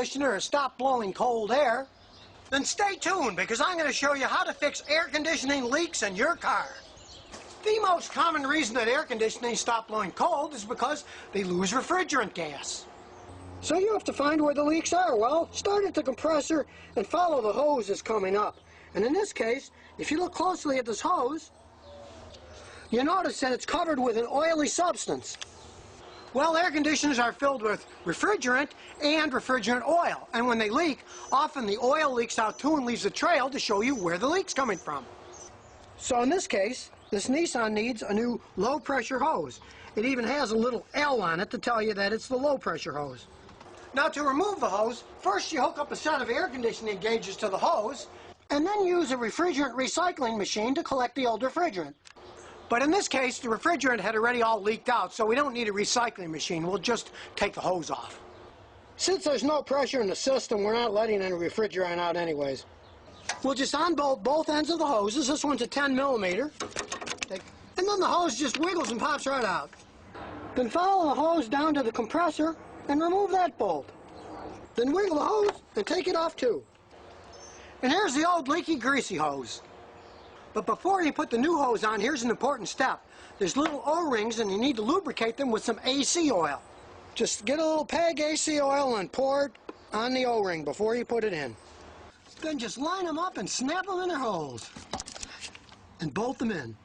conditioner has stopped blowing cold air, then stay tuned because I'm going to show you how to fix air conditioning leaks in your car. The most common reason that air conditioning stops blowing cold is because they lose refrigerant gas. So you have to find where the leaks are. Well, start at the compressor and follow the hose that's coming up. And in this case, if you look closely at this hose, you notice that it's covered with an oily substance. Well, air conditioners are filled with refrigerant and refrigerant oil. And when they leak, often the oil leaks out too and leaves a trail to show you where the leak's coming from. So in this case, this Nissan needs a new low-pressure hose. It even has a little L on it to tell you that it's the low-pressure hose. Now, to remove the hose, first you hook up a set of air conditioning gauges to the hose, and then use a refrigerant recycling machine to collect the old refrigerant. But in this case, the refrigerant had already all leaked out, so we don't need a recycling machine. We'll just take the hose off. Since there's no pressure in the system, we're not letting any refrigerant out anyways. We'll just unbolt both ends of the hoses. This one's a 10 millimeter. And then the hose just wiggles and pops right out. Then follow the hose down to the compressor and remove that bolt. Then wiggle the hose and take it off too. And here's the old leaky, greasy hose. But before you put the new hose on, here's an important step. There's little O-rings and you need to lubricate them with some AC oil. Just get a little PEG AC oil and pour it on the O-ring before you put it in. Then just line them up and snap them in their holes. And bolt them in.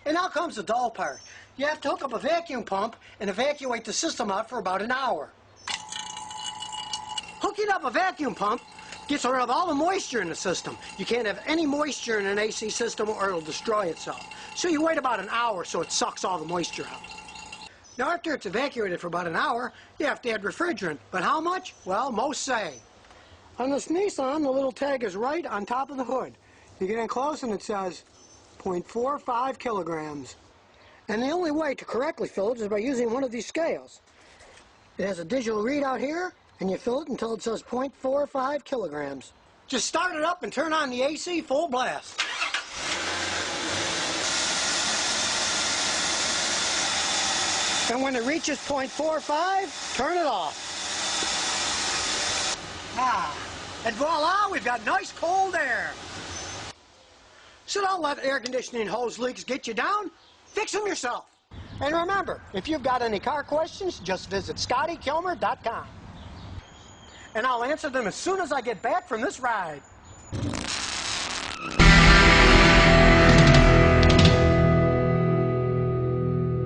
And now comes the dull part. You have to hook up a vacuum pump and evacuate the system out for about an hour. Hooking up a vacuum pump gets rid of all the moisture in the system. You can't have any moisture in an AC system or it'll destroy itself. So you wait about an hour so it sucks all the moisture out. Now after it's evacuated for about an hour, you have to add refrigerant. But how much? Well, most say. On this Nissan, the little tag is right on top of the hood. You get in close and it says 0.45 kilograms. And the only way to correctly fill it is by using one of these scales. It has a digital readout here, and you fill it until it says 0.45 kilograms. Just start it up and turn on the AC full blast. And when it reaches 0.45, turn it off. And voila, we've got nice cold air. So don't let air conditioning hose leaks get you down. Fix them yourself. And remember, if you've got any car questions, just visit ScottyKilmer.com. And I'll answer them as soon as I get back from this ride.